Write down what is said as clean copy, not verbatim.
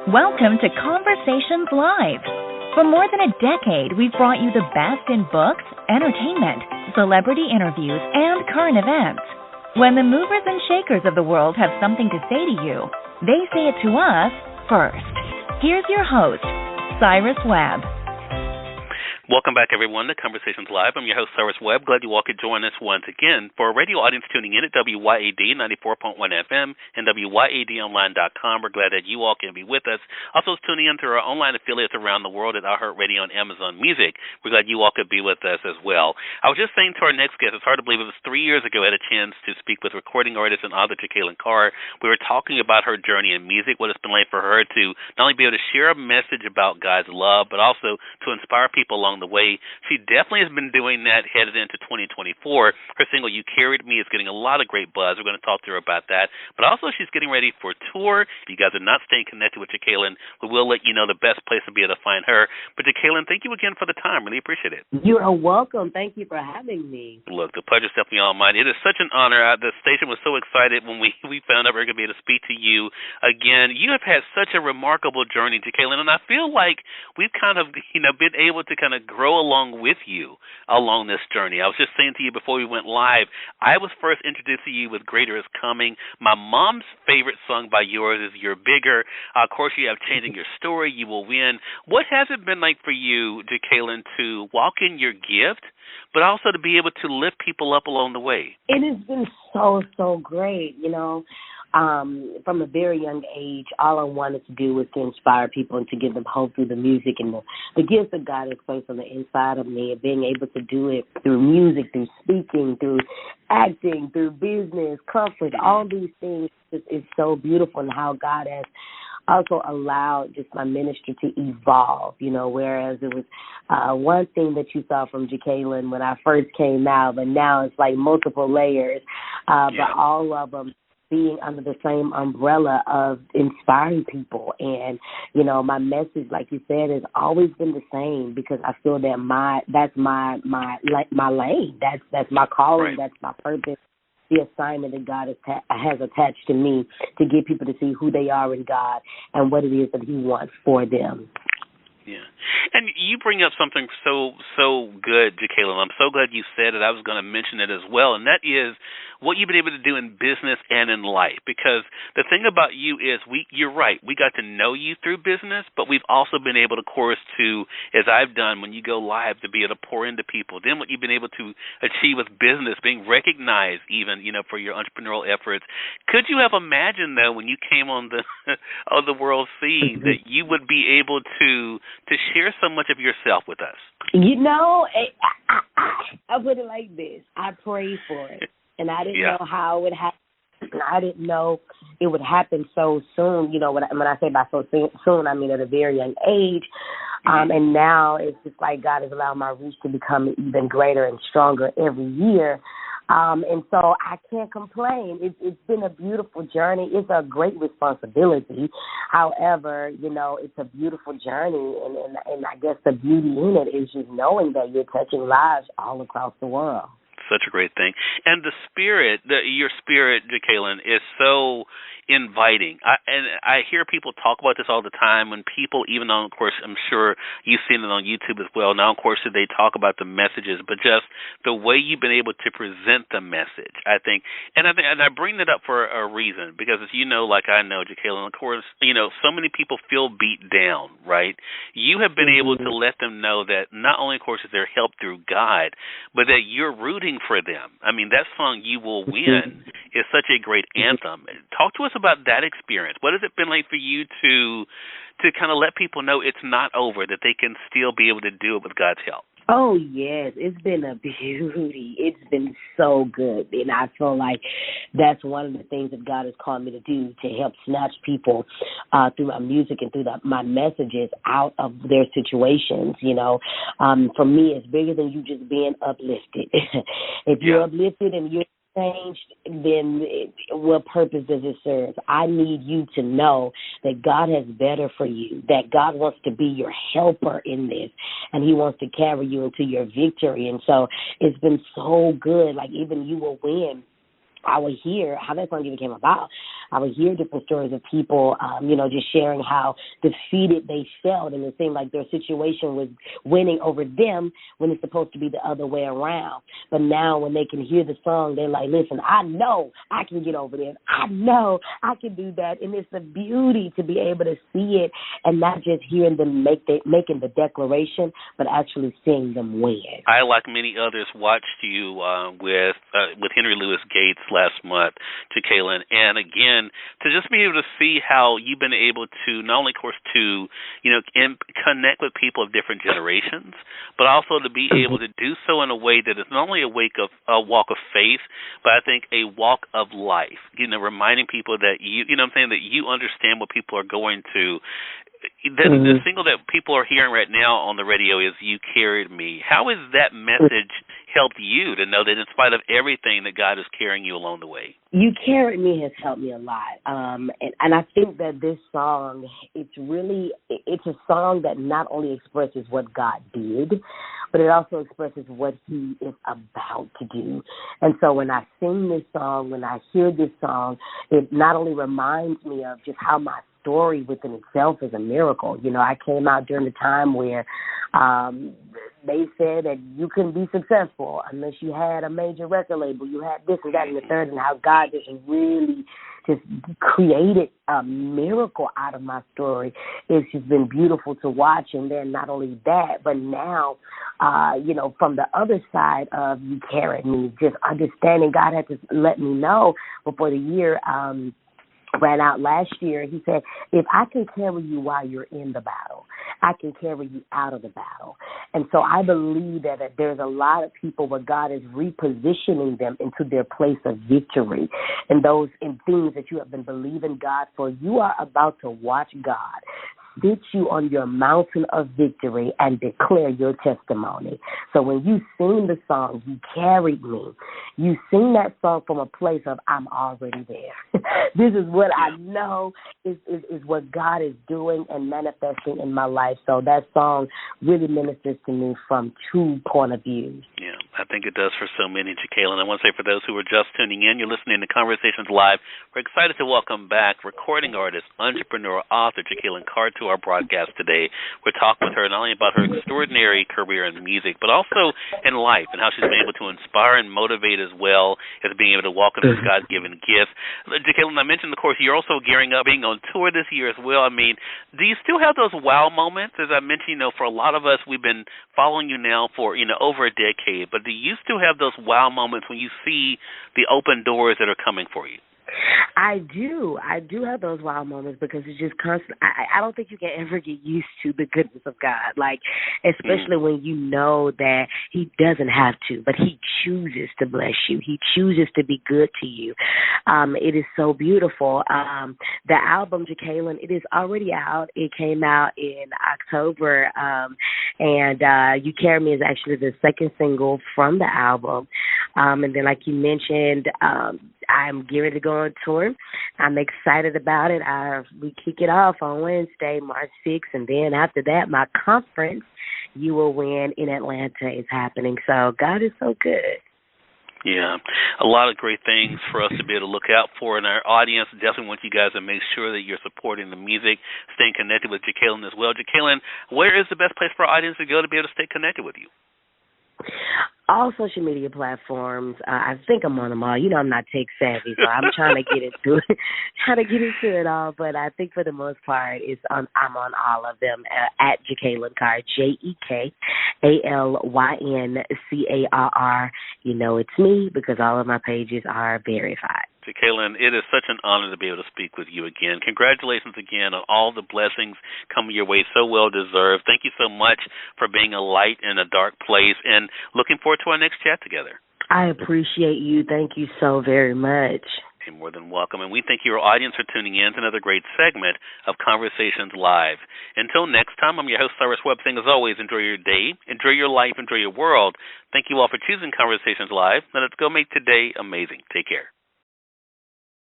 Welcome to Conversations Live. For more than a decade, we've brought you the best in books, entertainment, celebrity interviews, and current events. When the movers and shakers of the world have something to say to you, they say it to us first. Here's your host, Cyrus Webb. Welcome back, everyone, to Conversations Live. I'm your host, Cyrus Webb. Glad you all could join us once again. For a radio audience tuning in at WYAD 94.1 FM and WYADonline.com, we're glad that you all can be with us. Also, tuning in through our online affiliates around the world at iHeartRadio and Amazon Music. We're glad you all could be with us as well. I was just saying to our next guest, it's hard to believe it was 3 years ago I had a chance to speak with recording artist and author Jekalyn Carr. We were talking about her journey in music, what it's been like for her to not only be able to share a message about God's love, but also to inspire people along the way. She definitely has been doing that headed into 2024. Her single, You Carried Me, is getting a lot of great buzz. We're going to talk to her about that. But also she's getting ready for a tour. If you guys are not staying connected with Jekalyn, we will let you know the best place to be able to find her. But Jekalyn, thank you again for the time. Really appreciate it. You are welcome. Thank you for having me. Look, the pleasure's definitely all mine. It is such an honor. The station was so excited when we found out we were going to be able to speak to you again. You have had such a remarkable journey, Jekalyn, and I feel like we've kind of, been able to kind of grow along with you along this journey. I was just saying to you before we went live, I was first introduced to you with Greater Is Coming. My mom's favorite song by yours is You're Bigger. Of course, you have Changing Your Story, You Will Win. What has it been like for you, Jekalyn, to walk in your gift, but also to be able to lift people up along the way? It has been so great, From a very young age, all I wanted to do was to inspire people and to give them hope through the music and the gifts that God has placed on the inside of me, and being able to do it through music, through speaking, through acting, through business, comfort, all these things is so beautiful, and how God has also allowed just my ministry to evolve, whereas it was one thing that you saw from Jekalyn when I first came out, but now it's like multiple layers, but all of them being under the same umbrella of inspiring people. And, my message, like you said, has always been the same, because I feel that that's my lane. That's my calling. Right. That's my purpose. The assignment that God has attached to me, to get people to see who they are in God and what it is that He wants for them. Yeah. And you bring up something so good, Jekalyn. I'm so glad you said it. I was going to mention it as well, and that is what you've been able to do in business and in life. Because the thing about you is, you're right, we got to know you through business, but we've also been able to, of course, as I've done when you go live, to be able to pour into people. Then what you've been able to achieve with business, being recognized even, for your entrepreneurial efforts. Could you have imagined, though, when you came on the on the world scene, that you would be able to share so much of yourself with us? I put it like this. I prayed for it, and I didn't know how it would happen. I didn't know it would happen so soon. When I say by so soon, I mean at a very young age. And now it's just like God has allowed my reach to become even greater and stronger every year. And so I can't complain. It's been a beautiful journey. It's a great responsibility. However, it's a beautiful journey. And I guess the beauty in it is just knowing that you're touching lives all across the world. Such a great thing. And the spirit, your spirit, Jekalyn, is so inviting. I hear people talk about this all the time when people, even though, of course, I'm sure you've seen it on YouTube as well. Now, of course, they talk about the messages, but just the way you've been able to present the message, I think. And I bring that up for a reason, because as you know, like I know, Jekalyn, of course, so many people feel beat down, right? You have been able to let them know that not only, of course, is there help through God, but that you're rooting for them. I mean, that song, You Will Win, is such a great anthem. Talk to us about that experience. What has it been like for you to kind of let people know it's not over, that they can still be able to do it with God's help? Oh, yes. It's been a beauty. It's been so good. And I feel like that's one of the things that God has called me to do, to help snatch people through my music and through my messages out of their situations. For me, it's bigger than you just being uplifted. If you're uplifted and you're changed, then what purpose does it serve? I need you to know that God has better for you, that God wants to be your helper in this, and He wants to carry you into your victory. And so it's been so good. Like, even You Will Win, I would hear how that song even came about. I would hear different stories of people, just sharing how defeated they felt, and it seemed like their situation was winning over them when it's supposed to be the other way around. But now when they can hear the song, they're like, listen, I know I can get over this. I know I can do that. And it's a beauty to be able to see it and not just hearing them making the declaration, but actually seeing them win. I, like many others, watched you with Henry Louis Gates last month, Jekalyn, and again, to just be able to see how you've been able to not only, of course, to connect with people of different generations, but also to be able to do so in a way that is not only a walk of faith, but I think a walk of life. Reminding people that that you understand what people are going to. The single that people are hearing right now on the radio is "You Carried Me." How has that message helped you to know that in spite of everything that God is carrying you along the way? "You Carried Me" has helped me a lot. And I think that this song, it's a song that not only expresses what God did, but it also expresses what he is about to do. And so when I sing this song, when I hear this song, it not only reminds me of just how my story within itself is a miracle. I came out during the time where they said that you couldn't be successful unless you had a major record label. You had this and that and the third, and how God just really just created a miracle out of my story. It's just been beautiful to watch. And then not only that, but now, from the other side of "You Carried Me," just understanding God had to let me know before the year ran out last year. He said, if I can carry you while you're in the battle, I can carry you out of the battle. And so I believe that there's a lot of people where God is repositioning them into their place of victory and those in things that you have been believing God for. You are about to watch God sit you on your mountain of victory and declare your testimony. So when you sing the song, "You Carried Me," you sing that song from a place of, I'm already there. This is what I know is what God is doing and manifesting in my life. So that song really ministers to me from two point of views. Yeah, I think it does for so many, Jekalyn. I want to say for those who are just tuning in, you're listening to Conversations Live. We're excited to welcome back recording artist, entrepreneur, author Jekalyn Carr to our broadcast today. We're talking with her not only about her extraordinary career in music, but also in life and how she's been able to inspire and motivate as well as being able to walk in this God-given gift. Jekalyn, I mentioned, of course, you're also gearing up, being on tour this year as well. I mean, do you still have those wow moments? As I mentioned, for a lot of us, we've been following you now for, over a decade, but do you still have those wow moments when you see the open doors that are coming for you? I do have those wow moments because it's just constant. I don't think you can ever get used to the goodness of God, especially when you know that he doesn't have to, but he chooses to bless you. He chooses to be good to you. It is so beautiful. The album, Jekalyn, it is already out. It came out in October, and "You Carry Me" is actually the second single from the album. And then, like you mentioned, I'm gearing to go on tour. I'm excited about it. We kick it off on Wednesday, March 6th, and then after that, my conference, "You Will Win" in Atlanta, is happening. So God is so good. Yeah, a lot of great things for us to be able to look out for, and our audience definitely want you guys to make sure that you're supporting the music, staying connected with Jekalyn as well. Jekalyn, where is the best place for our audience to go to be able to stay connected with you? All social media platforms. I think I'm on them all. I'm not tech savvy, so I'm trying to get into it all. But I think for the most part, I'm on all of them at Jekalyn Carr, JekalynCarr. It's me because all of my pages are verified. Jekalyn, it is such an honor to be able to speak with you again. Congratulations again on all the blessings coming your way, so well deserved. Thank you so much for being a light in a dark place, and looking forward to our next chat together. I appreciate you. Thank you so very much. You're more than welcome, and we thank your audience for tuning in to another great segment of Conversations Live. Until next time, I'm your host, Cyrus Webb, saying as always, enjoy your day, enjoy your life, enjoy your world. Thank you all for choosing Conversations Live. Now let's go make today amazing. Take care.